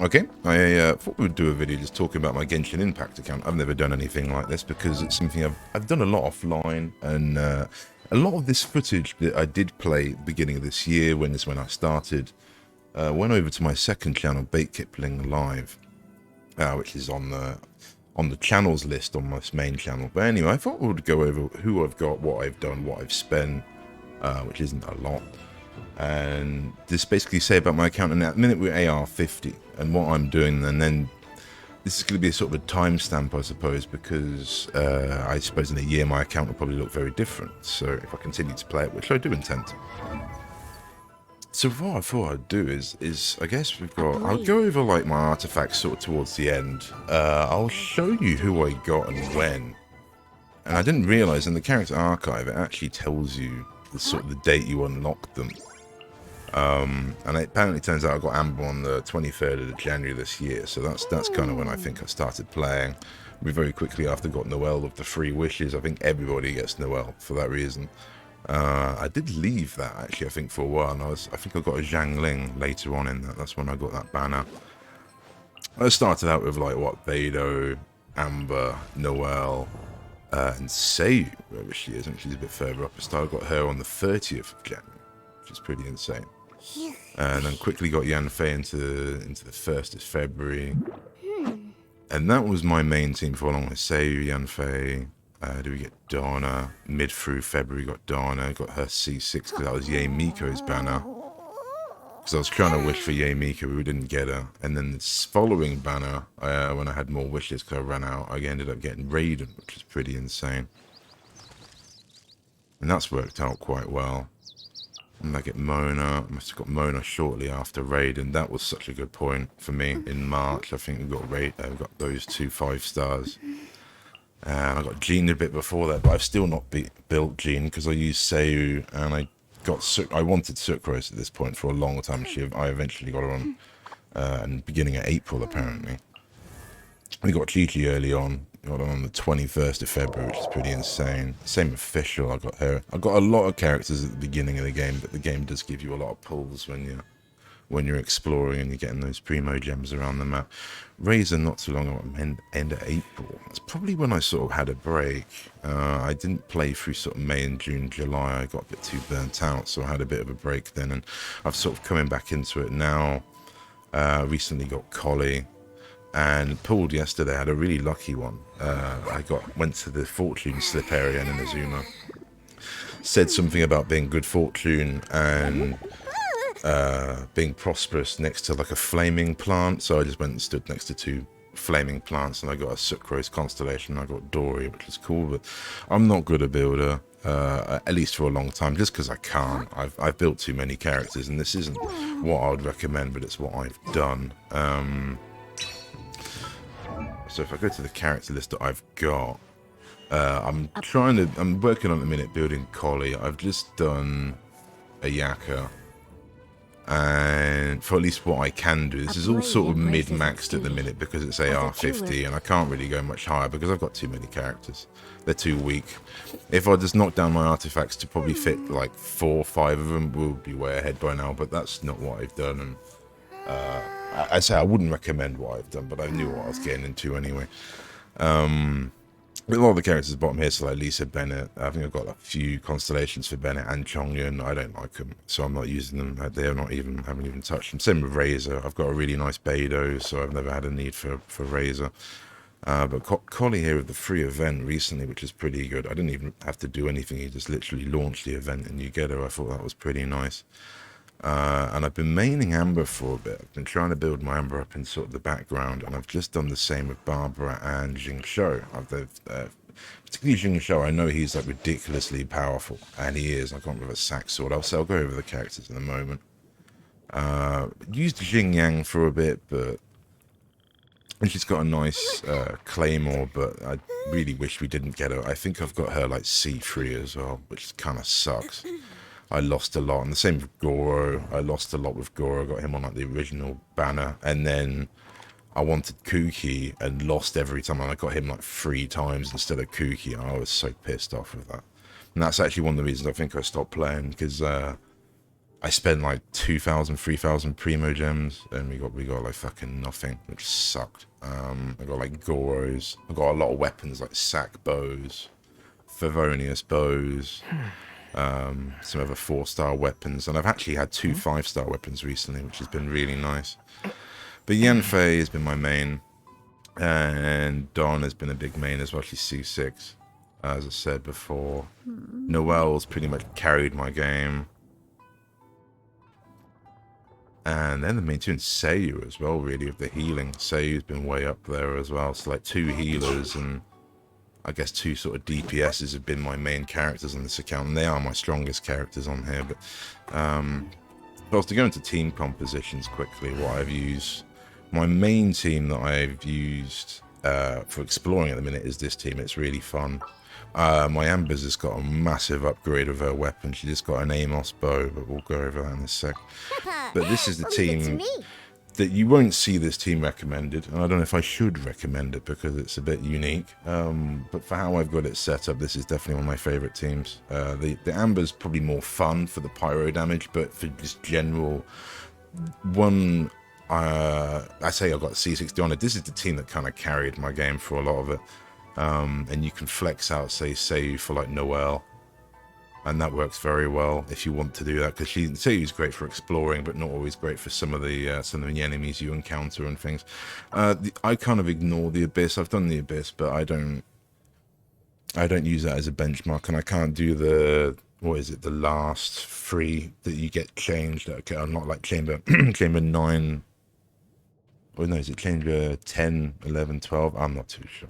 Okay, I thought we would do a video just talking about my Genshin Impact account. I've never done anything like this because it's something I've done a lot offline, and a lot of this footage that I did play beginning of this year, when I started, went over to my second channel, BakedKipling Live, which is on the channels list on my main channel. But anyway, I thought we would go over who I've got, what I've done, what I've spent, which isn't a lot. And just basically say about my account, and at the minute we're AR 50 and what I'm doing, and then this is going to be a sort of a timestamp, I suppose, because I suppose in a year my account will probably look very different. So if I continue to play it, which I do intend to. So what I thought I'd do is I guess I'll go over like my artifacts sort of towards the end. I'll show you who I got and when. And I didn't realise in the character archive it actually tells you the sort of the date you unlocked them. And it apparently turns out I got Amber on the 23rd of January this year, so that's kind of when I think I started playing. We very quickly after got Noelle of the 3 wishes. I think everybody gets Noelle for that reason. I did leave that actually, I think, for a while, and I think I got a Zhangling later on in that. That's when I got that banner. I started out with like what, Beidou, Amber, Noelle, and Seiyu, wherever she is. I think she's a bit further up. I got her on the 30th of January, which is pretty insane. And then quickly got Yanfei into the 1st of February. And that was my main team for along with Seiyu, Yanfei. Do we get Dana? Mid through February got Dana, got her C6 because that was Ye Miko's banner. Because I was trying to wish for Ye Miko, we didn't get her. And then this following banner, when I had more wishes because I ran out, I ended up getting Raiden, which is pretty insane. And that's worked out quite well. And I get Mona. I must have got Mona shortly after Raiden. That was such a good point for me in March. I think we got those 2 5-stars. And I got Jean a bit before that, but I've still not built Jean because I used Seiyu, and I wanted Sucrose at this point for a long time. Shiv, I eventually got her on in beginning of April apparently. We got Gigi early on. Got her on the 21st of February, which is pretty insane. Same with Fischl, I got her. I got a lot of characters at the beginning of the game, but the game does give you a lot of pulls when you're exploring and you're getting those primo gems around the map. Razor not too long ago, end of April. That's probably when I sort of had a break. I didn't play through sort of May and June, July. I got a bit too burnt out, so I had a bit of a break then, and I've sort of coming back into it now. Recently got Collie. And pulled yesterday. I had a really lucky one. Went to the fortune slip area in Inazuma. Said something about being good fortune and being prosperous next to like a flaming plant. So I just went and stood next to 2 flaming plants, and I got a Sucrose constellation. I got Dory, which is cool, but I'm not good at builder. At least for a long time, just because I can't. I've built too many characters, and this isn't what I would recommend, but it's what I've done. So if I go to the character list that I've got, I'm working on at the minute building Collie. I've just done a Yaka, and for at least what I can do, this is all sort of mid-maxed at the minute because it's AR 50, and I can't really go much higher because I've got too many characters. They're too weak. If I just knock down my artifacts to probably fit like 4 or 5 of them, we'll be way ahead by now, but that's not what I've done. And I say I wouldn't recommend what I've done, but I knew what I was getting into anyway. With a lot of the characters at the bottom here, so like Lisa Bennett, I think I've got a few constellations for Bennett and Chongyun. I don't like them, so I'm not using them. Haven't even touched them. Same with Razor. I've got a really nice Beidou, so I've never had a need for Razor. But Collie here with the free event recently, which is pretty good. I didn't even have to do anything. You just literally launched the event and you get her. I thought that was pretty nice. And I've been maining Amber for a bit. I've been trying to build my Amber up in sort of the background, and I've just done the same with Barbara and Jingshou. Particularly Jingshou, I know he's like ridiculously powerful, and he is. I can't remember a sack sword. I'll go over the characters in a moment. Used Jing Yang for a bit, and she's got a nice claymore, but I really wish we didn't get her. I think I've got her like C3 as well, which kind of sucks. I lost a lot, and the same with Goro. I lost a lot with Goro. I got him on like the original banner, and then I wanted Kuki and lost every time, and I got him like 3 times instead of Kuki, and I was so pissed off with that. And that's actually one of the reasons I think I stopped playing, because I spent like 2,000, 3,000 primo gems, and we got like fucking nothing, which sucked. I got like Goros. I got a lot of weapons like sack bows, Favonius bows, some other 4-star weapons, and I've actually had 2 5-star weapons recently, which has been really nice. But Yanfei has been my main, and Dawn has been a big main as well. She's C6, as I said before. Noelle's pretty much carried my game. And then the main two, Seiyu as well, really, of the healing. Seiyu's been way up there as well. So like 2 healers and I guess 2 sort of DPSs have been my main characters on this account. And they are my strongest characters on here. But to go into team compositions quickly, what I've used, my main team that I've used for exploring at the minute is this team. It's really fun. My Amber's has got a massive upgrade of her weapon. She just got an Amos bow, but we'll go over that in a sec. But this is the team that you won't see this team recommended, and I don't know if I should recommend it because it's a bit unique. But for how I've got it set up, this is definitely one of my favourite teams. The Amber's probably more fun for the pyro damage, but for just general one, I say I've got C60 on it. This is the team that kind of carried my game for a lot of it. And you can flex out, say for like Noelle, and that works very well if you want to do that, because Seiyu's great for exploring, but not always great for some of the enemies you encounter and things. I kind of ignore the Abyss. I've done the Abyss, but I don't use that as a benchmark, and I can't do the the last 3 that you get changed that are not like chamber 9, or no, is it chamber 10, 11, 12? I'm not too sure.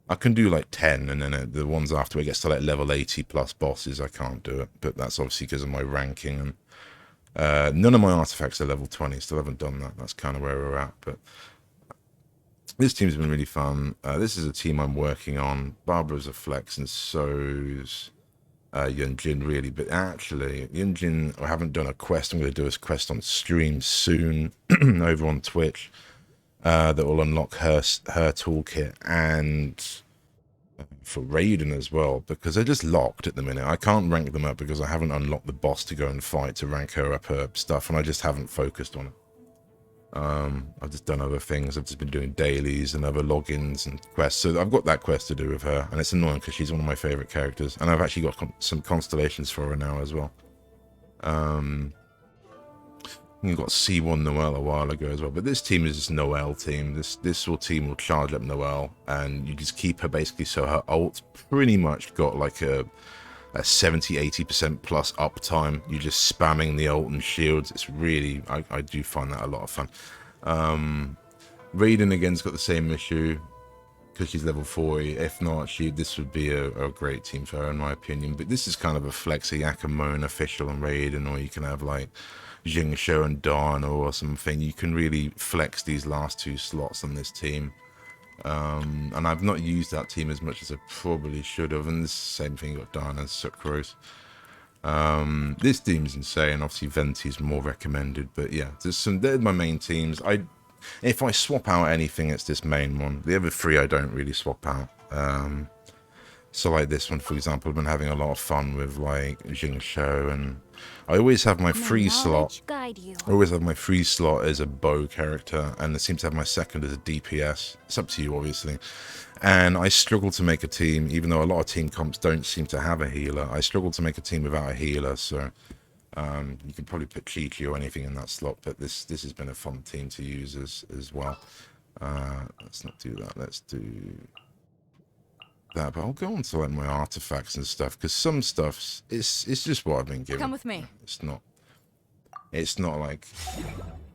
I can do like 10, and then the ones after it gets to like level 80 plus bosses, I can't do it. But that's obviously because of my ranking. And none of my artifacts are level 20. Still haven't done that. That's kind of where we're at. But this team's been really fun. This is a team I'm working on. Barbara's a flex, and so's Yunjin, really. But actually, Yunjin, I haven't done a quest. I'm going to do a quest on stream soon over on Twitch. That will unlock her toolkit, and for Raiden as well, because they're just locked at the minute. I can't rank them up because I haven't unlocked the boss to go and fight to rank her up her stuff, and I just haven't focused on it. I've just done other things. I've just been doing dailies and other logins and quests, so I've got that quest to do with her, and it's annoying because she's one of my favorite characters, and I've actually got some constellations for her now as well. You got C1 Noelle a while ago as well, but this team is just Noelle team. This team will charge up Noelle, and you just keep her basically so her ult pretty much got like a 70-80% plus uptime. You're just spamming the ult and shields. It's really, I do find that a lot of fun. Raiden again's got the same issue because she's level 40. If not, this would be a great team for her in my opinion. But this is kind of a flex, a Yakamone official and Raiden, or you can have like Jingsho and Dawn or something. You can really flex these last 2 slots on this team. And I've not used that team as much as I probably should have. And the same thing, you got Dawn and Sucrose. This team's insane. Obviously, Venti's more recommended. But yeah, they're my main teams. If I swap out anything, it's this main one. The other 3 I don't really swap out. So like this one, for example, I've been having a lot of fun with like Jingsho, and I always have my free slot. I always have my free slot as a bow character, and I seem to have my second as a DPS. It's up to you, obviously. And I struggle to make a team, even though a lot of team comps don't seem to have a healer. I struggle to make a team without a healer, so you could probably put Chi-Chi or anything in that slot, but this has been a fun team to use as well. Let's not do that. Let's do that, but I'll go on to like my artifacts and stuff, because some stuff's it's just what I've been given. Come with me. It's not like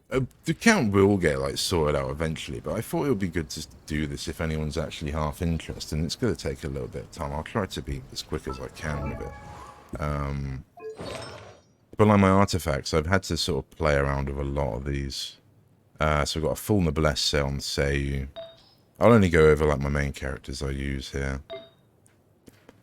the account will get like sorted out eventually, but I thought it would be good to do this if anyone's actually half interested, and it's going to take a little bit of time. I'll try to be as quick as I can with it. But like my artifacts, I've had to sort of play around with a lot of these. So we've got a full noblesse set on Seiyu. I'll only go over like my main characters I use here.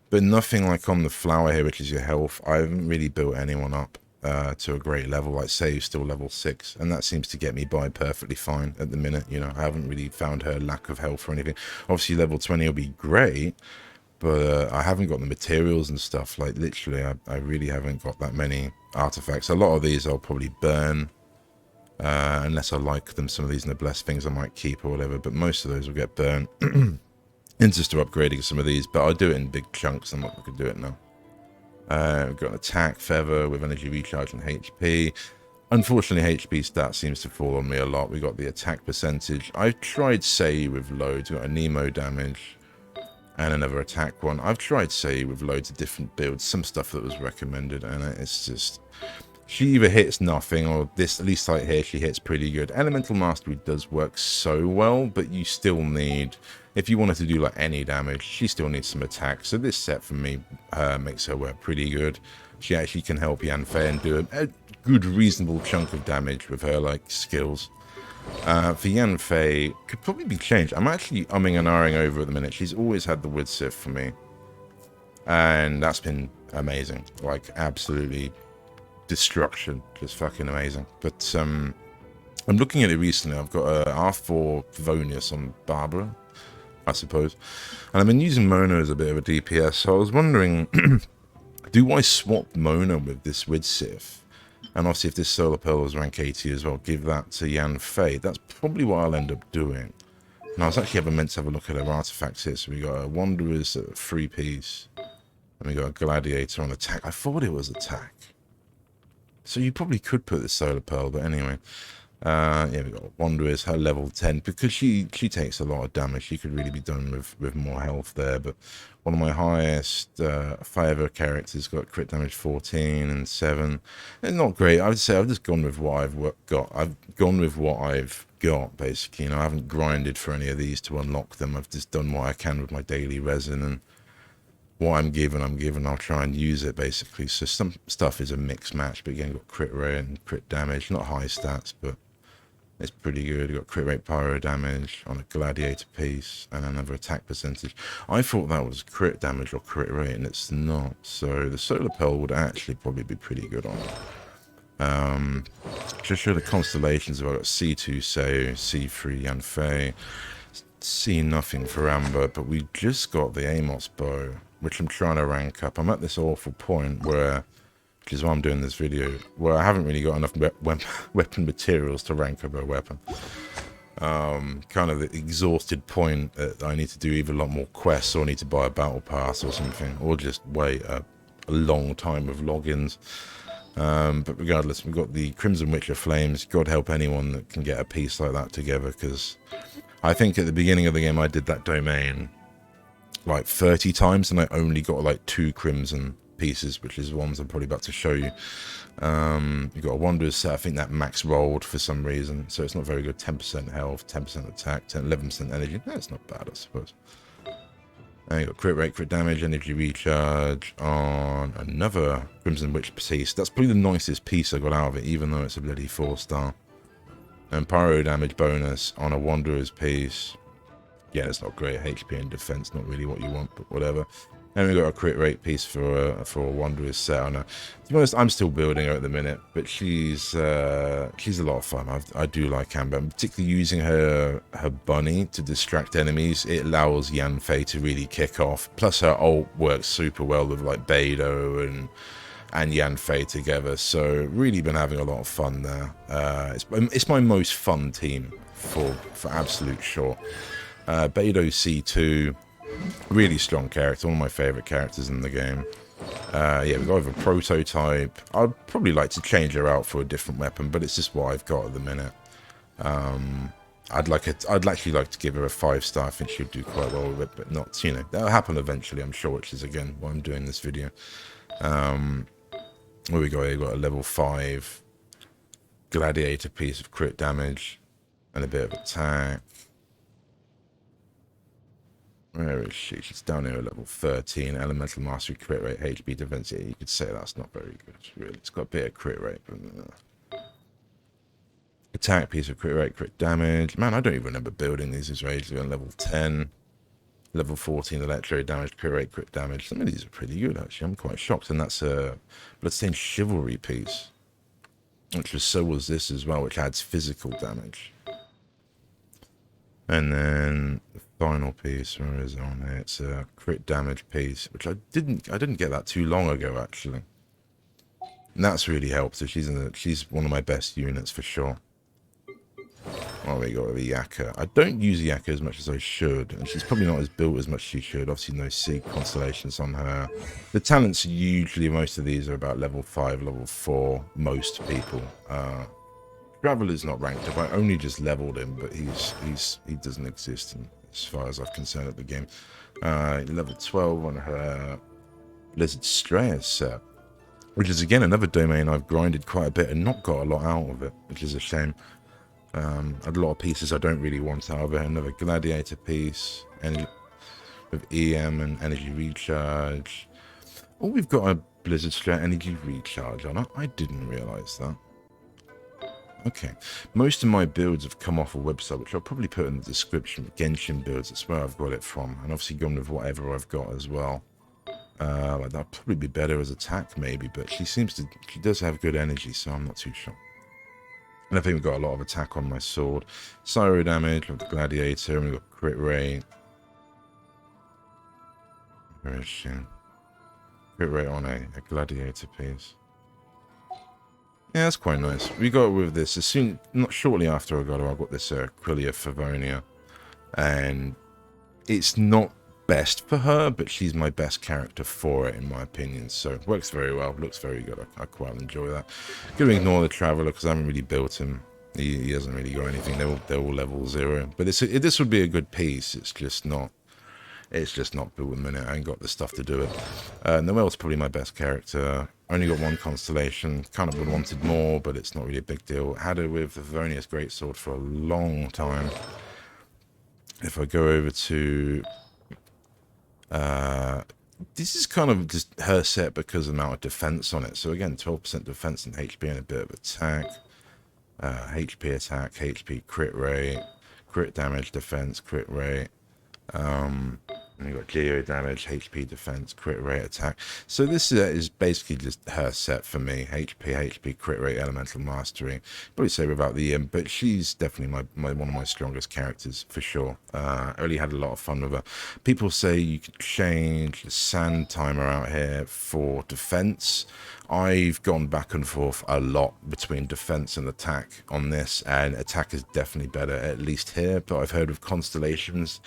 But nothing like on the flower here, which is your health. I haven't really built anyone up to a great level. Like Seiyu's still level 6, and that seems to get me by perfectly fine at the minute. You know, I haven't really found her lack of health or anything. Obviously level 20 will be great, but I haven't got the materials and stuff. Like, literally, I really haven't got that many artifacts. A lot of these I'll probably burn, unless I like them. Some of these noblesse things I might keep or whatever, but most of those will get burnt. Just to upgrading some of these, but I'll do it in big chunks. I'm not going to do it now. We've got an attack feather with energy recharge and HP. Unfortunately, HP stat seems to fall on me a lot. We got the attack percentage. I've tried Sei with loads. We've got a Nemo damage and another attack one. I've tried Sei with loads of different builds, some stuff that was recommended, and it's just... She either hits nothing, or this, at least right here, she hits pretty good. Elemental Mastery does work so well, but you still need... If you wanted to do like any damage, she still needs some attack. So this set for me makes her work pretty good. She actually can help Yanfei and do a good, reasonable chunk of damage with her like skills. For Yanfei, could probably be changed. I'm actually umming and ahhing over at the minute. She's always had the Wood Sith for me, and that's been amazing. Like absolutely destruction, just fucking amazing. But I'm looking at it recently. I've got a R4 Favonius on Barbara, I suppose, and I've been using Mona as a bit of a DPS, so I was wondering, do I swap Mona with this Wid Sith? And obviously if this Solar Pearl is rank 80 as well, give that to Yanfei. That's probably what I'll end up doing. And I was actually meant to have a look at her artifacts here. So we got a Wanderer's 3-piece, and we got a Gladiator on attack. I thought it was attack, so you probably could put the Solar Pearl, but anyway. Yeah, we got Wanderers, her level 10, because she takes a lot of damage. She could really be done with more health there, but one of my highest favourite characters got crit damage 14 and 7. It's not great. I would say I've just gone with what I've got. I've gone with what I've got, basically. You know, I haven't grinded for any of these to unlock them. I've just done what I can with my daily resin, and what I'm given, I'll try and use it, basically. So some stuff is a mixed match, but again, got crit rate and crit damage. Not high stats, but it's pretty good. Got crit rate pyro damage on a gladiator piece and another attack percentage. I thought that was crit damage or crit rate, and it's not. So the Solar Pearl would actually probably be pretty good on it. Just show the constellations. I've got C2 Seo, C3 Yanfei, C nothing for Amber, but we just got the Amos bow, which I'm trying to rank up. I'm at this awful point where, which is why I'm doing this video, where I haven't really got enough weapon materials to rank up a weapon. Kind of the exhausted point that I need to do either a lot more quests, or I need to buy a battle pass or something, or just wait a long time of logins. But regardless, we've got the Crimson Witcher Flames. God help anyone that can get a piece like that together, because I think at the beginning of the game I did that domain like 30 times, and I only got like 2 crimson pieces, which is ones I'm probably about to show you. You've got a Wanderer's set. I think that max rolled for some reason, so it's not very good. 10% health, 10% attack, 11% energy. That's not bad, I suppose. And you got crit rate, crit damage, energy recharge on another Crimson Witch piece. That's probably the nicest piece I got out of it, even though it's a bloody 4-star. And pyro damage bonus on a Wanderer's piece. Yeah, it's not great. HP and defense, not really what you want, but whatever. And we got a crit rate piece for a Wanderer's set on her. To be honest, I'm still building her at the minute, but she's a lot of fun. I do like Amber, particularly using her bunny to distract enemies. It allows Yanfei to really kick off. Plus, her ult works super well with like Beidou and Yanfei together. So really been having a lot of fun there. It's my most fun team for absolute sure. Beidou C2, really strong character, one of my favourite characters in the game. Yeah, we've got a prototype. I'd probably like to change her out for a different weapon, but it's just what I've got at the minute. I'd actually like to give her a 5-star. I think she'd do quite well with it, but not, you know, that'll happen eventually, I'm sure, which is again why I'm doing this video. Where we go here, we've got a level 5 gladiator piece of crit damage and a bit of attack. Where is she? She's down here at level 13. Elemental Mastery, crit rate, HP defense. Yeah, you could say that's not very good, really. It's got a bit of crit rate, but attack piece of crit rate, crit damage. Man, I don't even remember building these as rage. We're on level 10. Level 14, electro damage, crit rate, crit damage. Some of these are pretty good, actually. I'm quite shocked. And that's a Bloodstained Chivalry piece. Which was, so was this as well, which adds physical damage. And then the final piece, where is it on here? It's a crit damage piece, which I didn't get that too long ago actually. And that's really helped. So she's one of my best units for sure. Oh, we got the Yaka. I don't use the Yaka as much as I should, and she's probably not as built as much as she should. Obviously, no Sig constellations on her. The talents usually, most of these are about level 5, level 4, most people. Traveler's not ranked up. I only just leveled him, but he doesn't exist as far as I'm concerned at the game. Level 12 on her Blizzard Strayers set, which is again another domain I've grinded quite a bit and not got a lot out of it, which is a shame. A lot of pieces I don't really want out of it. Another gladiator piece, with EM and energy recharge. Oh, we've got a Blizzard Strat energy recharge on it. I didn't realise that. Okay, most of my builds have come off a website, which I'll probably put in the description. Genshin builds, that's where I've got it from, and obviously gone with whatever I've got as well. Like that'd probably be better as attack maybe, but she does have good energy, so I'm not too sure. And I think we've got a lot of attack on my sword. Cyro damage with the gladiator, and we've got crit rate. Where is she? Crit rate on a gladiator piece. Yeah, that's quite nice. We got with this not shortly after I got this Quillia Favonia, and it's not best for her, but she's my best character for it in my opinion. So it works very well, looks very good. I quite enjoy that. Gonna ignore the Traveler because I haven't really built him. He hasn't really got anything. They're all level 0. But this would be a good piece. It's just not built in a minute. I ain't got the stuff to do it. Noelle's probably my best character. Only got one constellation. Kind of would wanted more, but it's not really a big deal. Had her with the Favonia's Greatsword for a long time. If I go over to... this is kind of just her set because of the amount of defense on it. So again, 12% defense and HP and a bit of attack. HP attack, HP crit rate, crit damage, defense, crit rate. And you've got geo damage, HP defense, crit rate, attack. So this is basically just her set for me. HP, crit rate, elemental mastery. Probably say without the but she's definitely one of my strongest characters for sure. I really had a lot of fun with her. People say you can change the sand timer out here for defense. I've gone back and forth a lot between defense and attack on this, and attack is definitely better, at least here. But I've heard of constellations,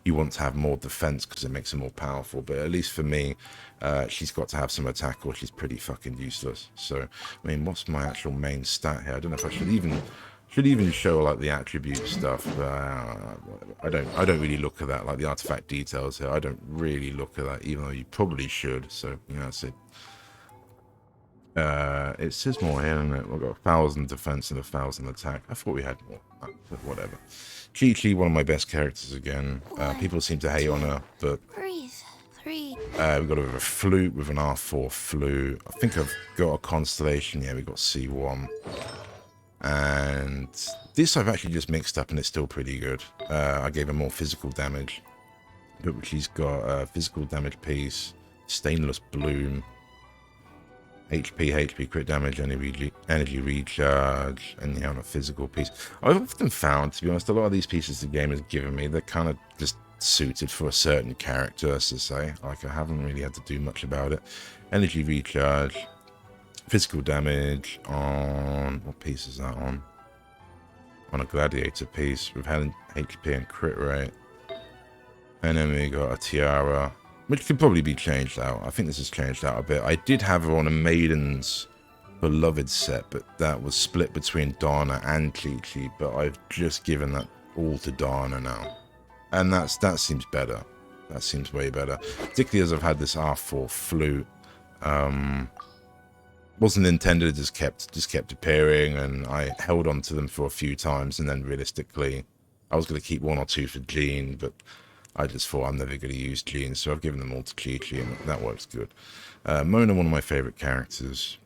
you want to have more defense because it makes her more powerful. But at least for me, she's got to have some attack or she's pretty fucking useless. So, I mean, what's my actual main stat here? I don't know if I should even show like the attribute stuff. I don't really look at that, like the artifact details here. I don't really look at that, even though you probably should. So, you know, it says more here, isn't it? We've got 1,000 defense and 1,000 attack. I thought we had more, but whatever. Chi-Chi, one of my best characters again. People seem to hate on her, but we've got a flute with an R4 flute. I think I've got a constellation. Yeah, we've got C1. And this I've actually just mixed up, and it's still pretty good. I gave her more physical damage, but she's got a physical damage piece, stainless bloom, HP, crit damage, energy recharge, and on a physical piece. I've often found, to be honest, a lot of these pieces the game has given me, they're kind of just suited for a certain character, as to say. Like, I haven't really had to do much about it. Energy recharge, physical damage on... what piece is that on? On a gladiator piece with HP and crit rate. And then we got a Tiara, which could probably be changed out. I think this has changed out a bit. I did have her on a Maiden's Beloved set, but that was split between Dana and Chi-Chi, but I've just given that all to Dana now. And that seems better. That seems way better. Particularly as I've had this R4 flute. Wasn't intended, just kept appearing, and I held on to them for a few times, and then realistically, I was going to keep one or two for Jean, but I just thought I'm never going to use Jean, so I've given them all to Chi-Chi, and that works good. Mona, one of my favourite characters.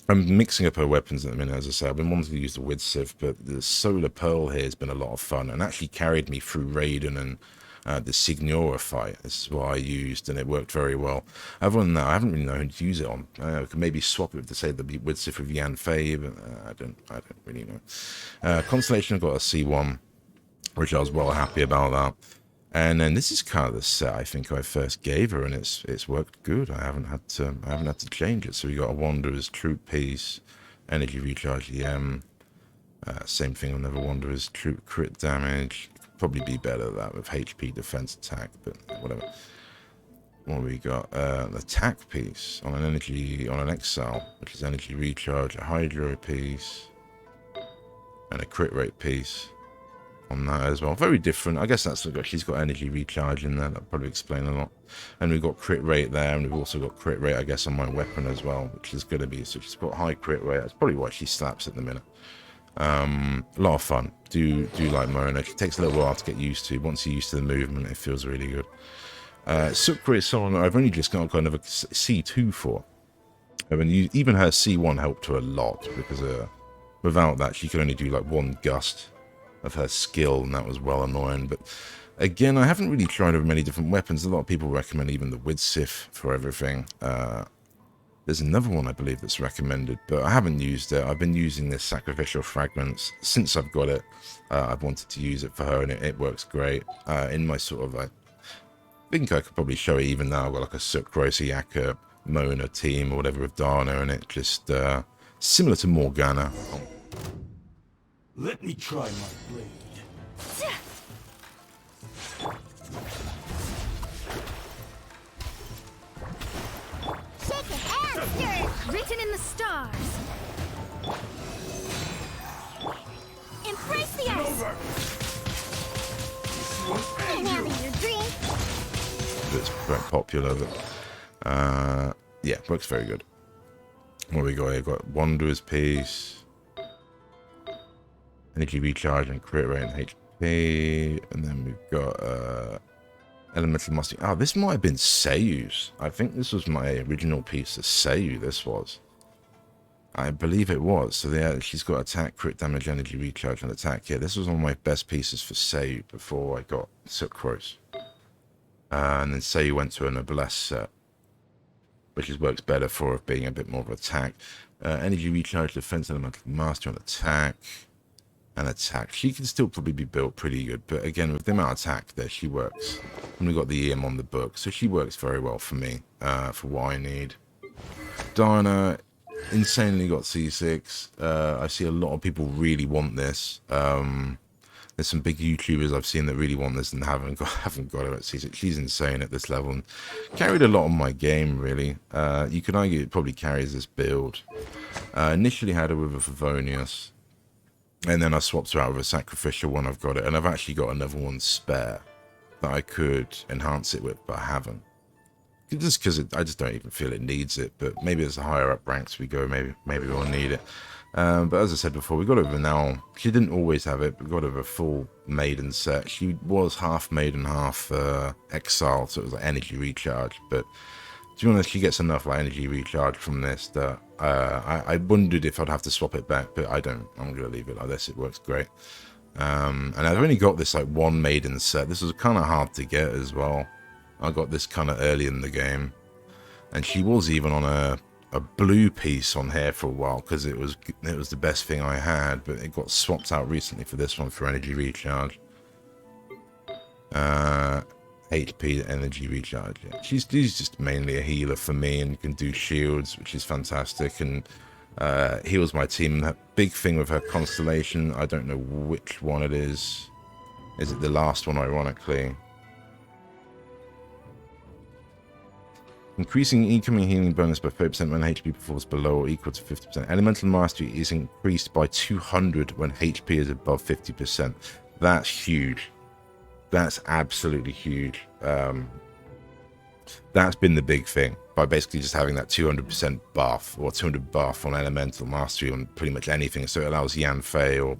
I'm mixing up her weapons at the minute, as I say. I've been wanting to use the Width Sieve, but the Solar Pearl here has been a lot of fun, and actually carried me through Raiden and the Signora fight. This is what I used, and it worked very well. Other than that, I haven't really known who to use it on. I could maybe swap it to say the Width Sieve with Yan Fei, but I don't really know. Constellation, I've got a C1. which I was well happy about that. And then this is kind of the set I think I first gave her, and it's worked good. I haven't had to change it. So we got a Wanderer's Troop piece, Energy Recharge EM. Same thing on Never Wanderer's Troop crit damage. Probably be better at that with HP defense attack, but whatever. What we got? An attack piece on an Exile, which is Energy Recharge, a Hydro piece, and a crit rate piece on that as well. Very different. I guess that's what she's got Energy Recharge in there. That'll probably explain a lot. And we've got crit rate there, and we've also got crit rate, I guess, on my weapon as well, which is going to be, so she's got high crit rate. That's probably why she slaps at the minute. A lot of fun. Do like Mona. It takes a little while to get used to. Once you're used to the movement, it feels really good. Sukra is someone I've only just got kind of a C2 for. I mean, even her C1 helped her a lot, because without that, she could only do like one gust of her skill, and that was well annoying. But again, I haven't really tried over many different weapons. A lot of people recommend even the Widsif for everything. There's another one I believe that's recommended, but I haven't used it. I've been using this Sacrificial Fragments since I've got it. I've wanted to use it for her, and it works great. In my sort of, I think I could probably show it even now. I've got like a Sucrose, Yaka, Mona team or whatever with Dana, and it just similar to Morgana. Let me try my blade. Shake it and stir it. Written in the stars. Embrace the ice. And now that your drink. It's very popular, but yeah, works very good. What we got here? Got Wanderer's Piece, Energy Recharge and crit rate and HP, and then we've got Elemental Mastery. Oh, this might have been Seiyu's. I think this was my original piece of Seiyu, this was. I believe it was. So yeah, she's got attack, crit damage, energy recharge, and attack. Yeah, this was one of my best pieces for Seiyu before I got Sucrose. And then Seiyu went to a Noblesse set, which works better for it being a bit more of attack. Energy recharge, defense, elemental mastery, and attack. And attack. She can still probably be built pretty good, but again, with the amount of attack there, she works. And we got the EM on the book, so she works very well for me, for what I need. Diana, insanely got C6. I see a lot of people really want this. There's some big YouTubers I've seen that really want this and haven't got her at C6. She's insane at this level and carried a lot on my game, really. You could argue it probably carries this build. Initially had her with a Favonius, and then I swapped her out with a Sacrificial one. I've got it, and I've actually got another one spare that I could enhance it with, but I haven't. Just because I just don't even feel it needs it, but maybe as the higher up ranks we go, maybe we'll need it. But as I said before, we got her now. She didn't always have it, but we got her a full maiden set. She was half maiden, half exile, so it was like energy recharge. But to be honest, she gets enough like energy recharge from this that I wondered if I'd have to swap it back, but I don't. I'm gonna leave it like this. It works great. And I've only got this like one maiden set. This was kind of hard to get as well. I got this kind of early in the game, and she was even on a blue piece on here for a while because it was the best thing I had, but it got swapped out recently for this one for energy recharge. HP energy recharge. Yeah. She's just mainly a healer for me and can do shields, which is fantastic, and heals my team. That big thing with her constellation, I don't know which one it is. Is it the last one, ironically? Increasing incoming healing bonus by 30% when HP performs below or equal to 50%. Elemental Mastery is increased by 200 when HP is above 50%. That's huge. That's absolutely huge. That's been the big thing, by basically just having that 200% buff, or 200 buff on Elemental Mastery on pretty much anything. So it allows Yan Fei or,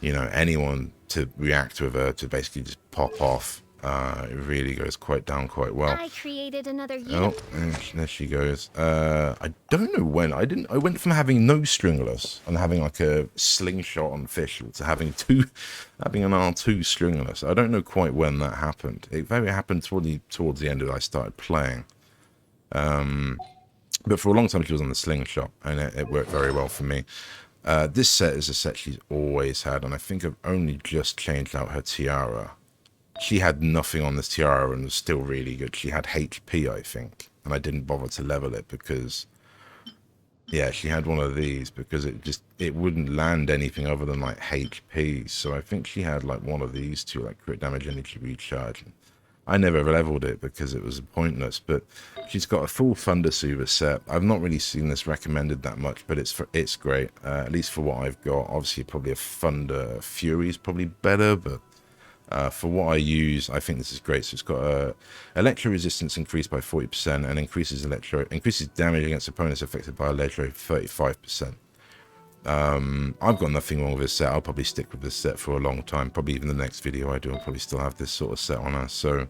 anyone to react with her to basically just pop off. It really goes down quite well. I created another unit. Oh, there she goes. I don't know when. I went from having no stringless and having like a slingshot on Fischl to having an R2 stringless. I don't know quite when that happened. It very happened towards the end of I started playing. But for a long time she was on the slingshot, and it worked very well for me. This set is a set she's always had, and I think I've only just changed out her tiara. She had nothing on this tiara and was still really good. She had HP, I think, and I didn't bother to level it because, yeah, she had one of these because it wouldn't land anything other than like HP. So I think she had like one of these two, like crit damage, energy recharge. I never leveled it because it was pointless, but she's got a full Thunder Soother set. I've not really seen this recommended that much, but it's great, at least for what I've got. Obviously, probably a Thunder Fury is probably better, but for what I use, I think this is great. So it's got electro resistance increased by 40% and increases damage against opponents affected by electro 35%. I've got nothing wrong with this set. I'll probably stick with this set for a long time. Probably even the next video I do, I'll probably still have this sort of set on her. So,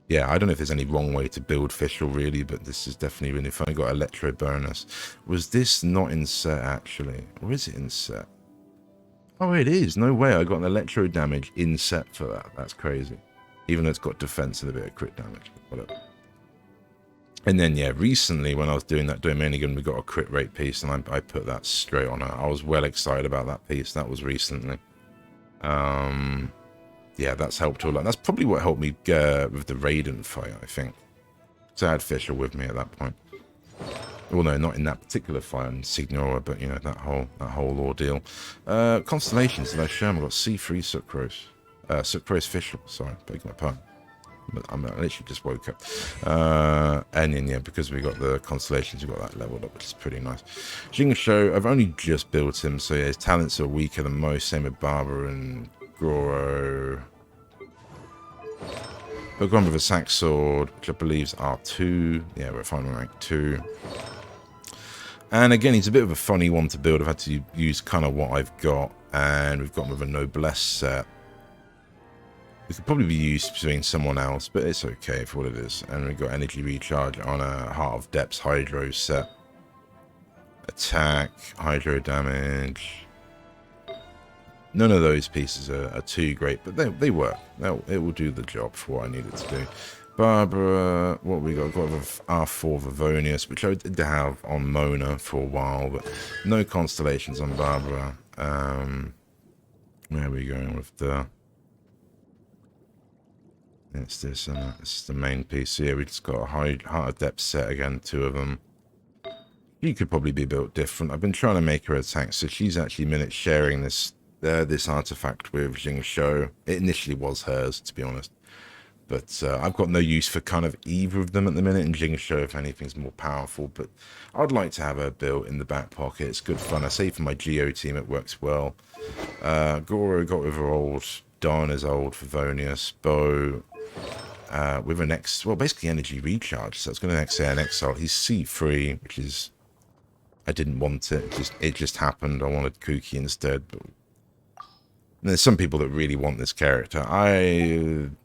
yeah, I don't know if there's any wrong way to build Fischl really, but this is definitely really fun. I got electro bonus. Was this not in set actually? Or is it in set? Oh, it is. No way. I got an electro damage in set for that. That's crazy. Even though it's got defense and a bit of crit damage. Whatever. And then, yeah, recently when I was doing that domain again, we got a crit rate piece, and I put that straight on her. I was well excited about that piece. That was recently. Yeah, that's helped a lot. That's probably what helped me with the Raiden fight, I think. So I had Fischl with me at that point. Well, no, not in that particular fight on Signora, but, you know, that whole ordeal. Constellations, did I show them? I got C3 Sucrose. Sucrose Fischl, sorry, beg my pardon. I literally just woke up. And then, yeah, because we got the constellations, we got that leveled up, which is pretty nice. Jingsho, I've only just built him, so yeah, his talents are weaker than most. Same with Barbara and Goro. But gone with a sack sword, which I believe is R2. Yeah, we're final rank 2. And again, he's a bit of a funny one to build. I've had to use kind of what I've got, and we've got him with a Noblesse set. It could probably be used between someone else, but it's okay for what it is. And we've got energy recharge on a Heart of Depths Hydro set. Attack, Hydro damage. None of those pieces are too great, but they work. It will do the job for what I need it to do. Barbara, what we got? Got R4 Vivonius, which I did have on Mona for a while, but no constellations on Barbara. Where are we going with the... It's this, and this is the main piece here. We just got a Heart of Depth set again, 2 of them. She could probably be built different. I've been trying to make her attack, so she's actually minute sharing this artifact with Jingsho. It initially was hers, to be honest. But I've got no use for kind of either of them at the minute, and Jingsho, if anything's more powerful. But I'd like to have her built in the back pocket. It's good fun. I say for my Geo team, it works well. Goro got with her old, Dana's old Favonius, Bo, with an basically energy recharge. So it's going to say an Exile. He's C3, which is, I didn't want it. It just happened. I wanted Kuki instead, but there's some people that really want this character.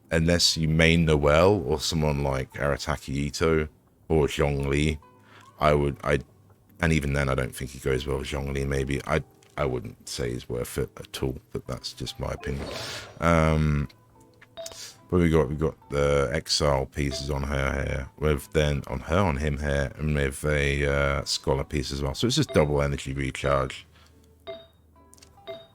Unless you main Noelle or someone like Arataki Ito or Zhongli, and even then I don't think he goes well with Zhongli. Maybe I wouldn't say he's worth it at all, but that's just my opinion. But we got the Exile pieces on her here, with then on him here, and with a Scholar piece as well. So it's just double energy recharge.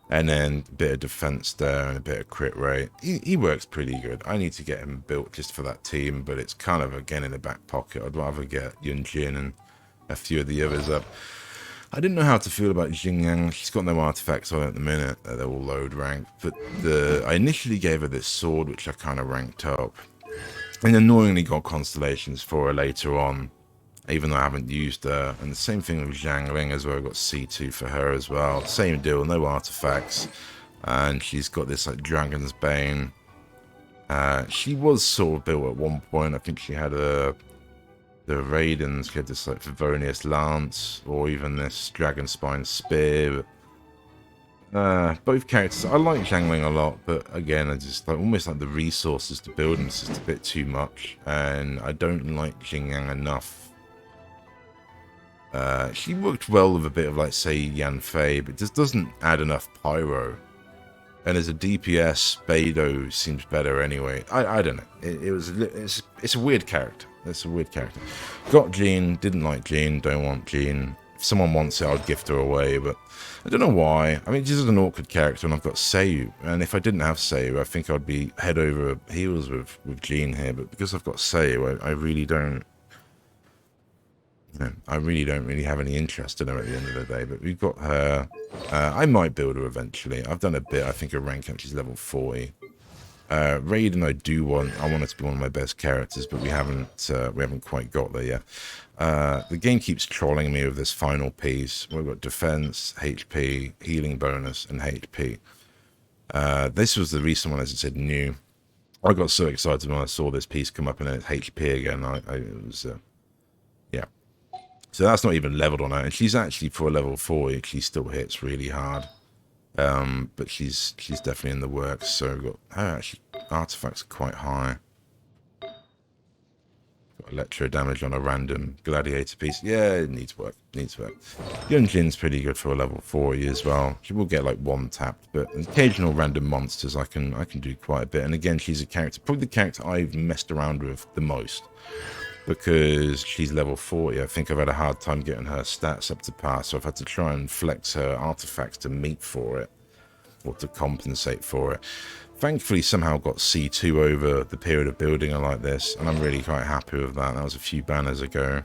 And then a bit of defense there and a bit of crit rate. He works pretty good. I need to get him built just for that team, but it's kind of, again, in the back pocket. I'd rather get Yunjin and a few of the others up. I didn't know how to feel about Xingyang. She's got no artifacts on it at the minute. They're all load ranked. But I initially gave her this sword, which I kind of ranked up. And annoyingly got constellations for her later on, even though I haven't used her. And the same thing with Zhang Ling as well. I got C2 for her as well. Same deal, no artifacts. And she's got this like Dragon's Bane. She was sort of built at one point. I think she had the Raidens. She had this like Favonius Lance, or even this Dragon Spine Spear. Both characters, I like Zhang Ling a lot, but again, I just like almost like the resources to build them is just a bit too much, and I don't like Xingyang enough. She worked well with a bit of, like, say, Yan Fei, but just doesn't add enough pyro. And as a DPS, Beidou seems better anyway. I don't know. It's a weird character. It's a weird character. Got Jean, didn't like Jean, don't want Jean. if someone wants it, I'd gift her away, but I don't know why. I mean, she's an awkward character, and I've got Seiyu, and if I didn't have Seiyu, I think I'd be head over heels with Jean here, but because I've got Seiyu, I really don't, I really don't have any interest in her at the end of the day. But we've got her. I might build her eventually. I've done a bit. I think her rank up, she's level 40. Raiden, I want her to be one of my best characters, but we haven't quite got there yet. The game keeps trolling me with this final piece. We've got defense, HP, healing bonus, and HP. This was the recent one, as I said, new. I got so excited when I saw this piece come up and it's HP again. It was, yeah. So that's not even leveled on her, and she's actually, for a level 40, she still hits really hard. But she's definitely in the works. So we've got her actually artifacts are quite high. Got electro damage on a random gladiator piece. Yeah, it needs work. Genshin's pretty good for a level 40 as well. She will get like one tapped, but occasional random monsters I can do quite a bit. And again, she's a character, probably the character I've messed around with the most, because she's level 40. I think I've had a hard time getting her stats up to par, so I've had to try and flex her artifacts to meet for it, or to compensate for it. Thankfully, somehow got C2 over the period of building her like this, and I'm really quite happy with that. That was a few banners ago.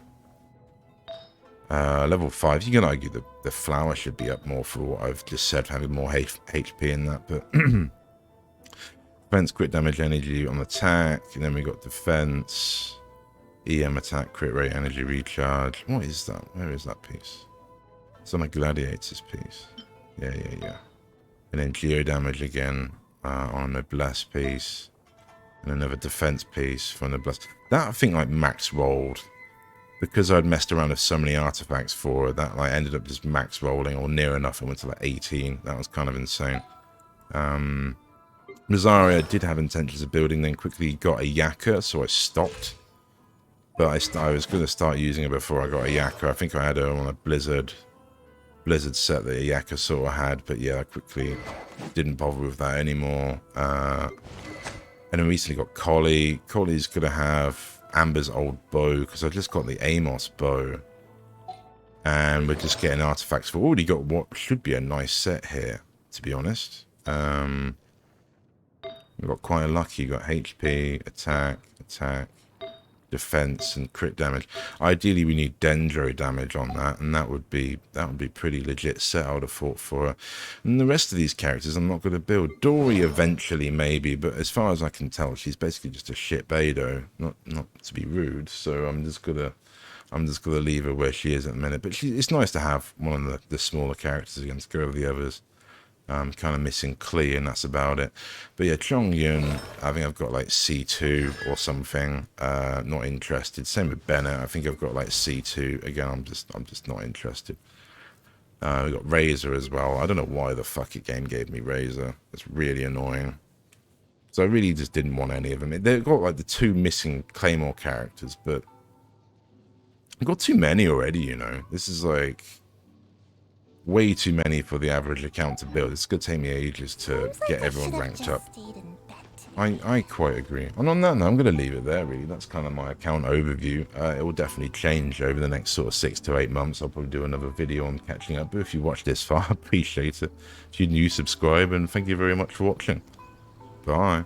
Level 5, you can argue the flower should be up more for what I've just said, having more HP in that, but defense, crit damage, energy on attack, and then we got defense, EM attack, crit rate, energy recharge. What is that? Where is that piece? It's on a gladiator's piece. Yeah. And then geo damage again on a blast piece. And another defense piece from the blast. That I think like max rolled. Because I'd messed around with so many artifacts for it, that like ended up just max rolling or near enough. I went to like 18. That was kind of insane. Rosaria did have intentions of building, then quickly got a Yaka, so I stopped. But I was going to start using it before I got a Yaka. I think I had her on a Blizzard set that a Yaka sort of had. But yeah, I quickly didn't bother with that anymore. And then recently got Collie. Collie's going to have Amber's old bow, because I just got the Amos bow. And we're just getting artifacts. We've already got what should be a nice set here, to be honest. We got quite a lucky. You got HP, attack, defense, and crit damage. Ideally, we need dendro damage on that, and that would be pretty legit set. I would have fought for her. And the rest of these characters, I'm not going to build. Dory eventually, maybe, but as far as I can tell, she's basically just a shit Beidou. Not to be rude, so I'm just gonna leave her where she is at the minute. But it's nice to have one of the smaller characters against go over the others. I'm kind of missing Klee, and that's about it. But yeah, Chongyun, I think I've got like C2 or something. Not interested. Same with Bennett. I think I've got like C2. Again, I'm just not interested. We got Razor as well. I don't know why the fuck it game gave me Razor. It's really annoying. So I really just didn't want any of them. They've got like the two missing Claymore characters, but I've got too many already, you know. This is like way too many for the average account to build. It's going to take me ages to get everyone ranked up. I quite agree. And on that note, I'm going to leave it there, really. That's kind of my account overview. It will definitely change over the next sort of 6 to 8 months. I'll probably do another video on catching up. But if you watched this far, I appreciate it. If you're new, subscribe, and thank you very much for watching. Bye.